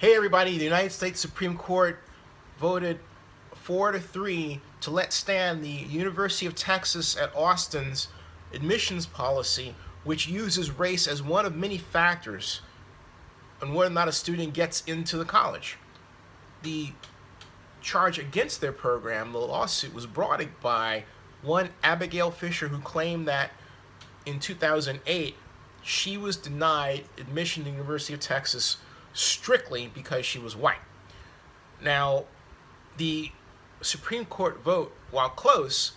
Hey everybody, the United States Supreme Court voted 4-3 to let stand the University of Texas at Austin's admissions policy, which uses race as one of many factors on whether or not a student gets into the college. The charge against their program, the lawsuit, was brought by one Abigail Fisher, who claimed that in 2008 she was denied admission to the University of Texas strictly because she was white. Now, the Supreme Court vote, while close,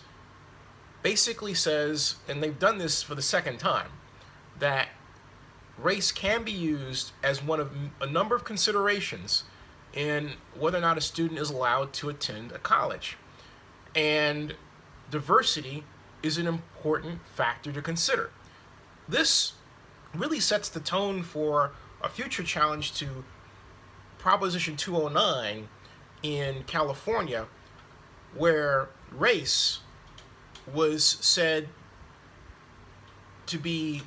basically says, and they've done this for the second time, that race can be used as one of a number of considerations in whether or not a student is allowed to attend a college. And diversity is an important factor to consider. This really sets the tone for a future challenge to Proposition 209 in California, where race was said to be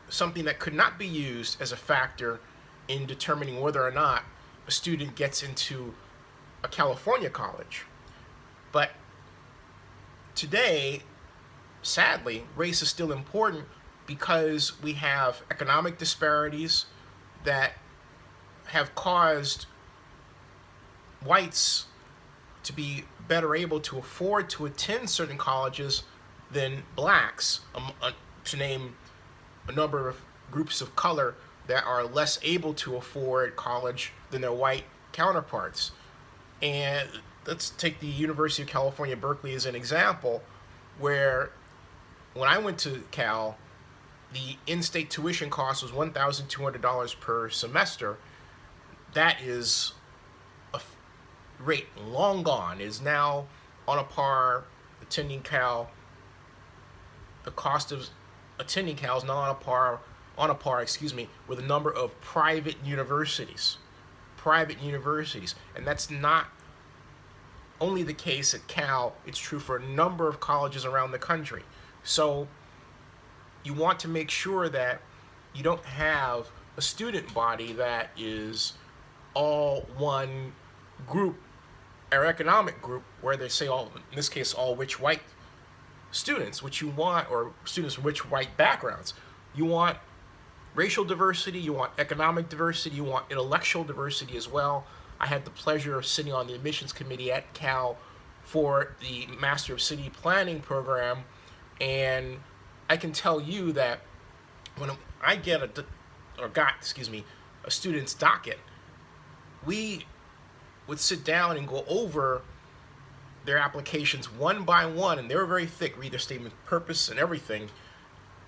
something that could not be used as a factor in determining whether or not a student gets into a California college. But today, sadly, race is still important because we have economic disparities that have caused whites to be better able to afford to attend certain colleges than blacks, to name a number of groups of color that are less able to afford college than their white counterparts. And let's take the University of California, Berkeley as an example, where when I went to Cal, the in-state tuition cost was $1,200 per semester. That is a rate long gone. Is now on a par attending Cal. The cost of attending Cal is now on a par, with a number of private universities. And that's not only the case at Cal, it's true for a number of colleges around the country. So you want to make sure that you don't have a student body that is all one group or economic group, where they say all, in this case, all rich white students, which you want, or students from rich white backgrounds. You want racial diversity, you want economic diversity, you want intellectual diversity as well. I had the pleasure of sitting on the admissions committee at Cal for the Master of City Planning program, and I can tell you that when I got a student's docket, we would sit down and go over their applications one by one, and they were very thick, read their statement of purpose and everything,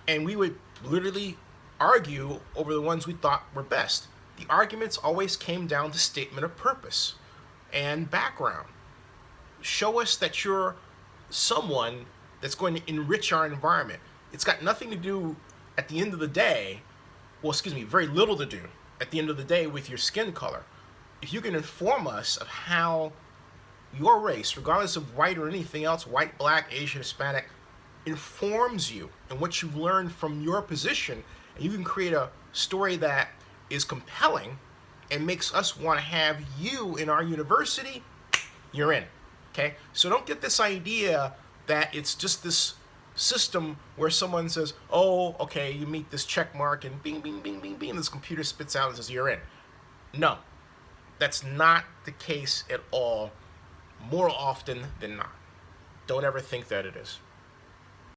and we would literally argue over the ones we thought were best. The arguments always came down to statement of purpose and background. Show us that you're someone that's going to enrich our environment. It's got nothing to do at the end of the day, very little to do at the end of the day with your skin color. If you can inform us of how your race, regardless of white or anything else, white, black, Asian, Hispanic, informs you and what you've learned from your position, and you can create a story that is compelling and makes us want to have you in our university, you're in. Okay? So don't get this idea that it's just this system where someone says, oh, okay, you meet this check mark and bing, bing, bing, bing, bing, and this computer spits out and says, you're in. No, that's not the case at all, more often than not. Don't ever think that it is.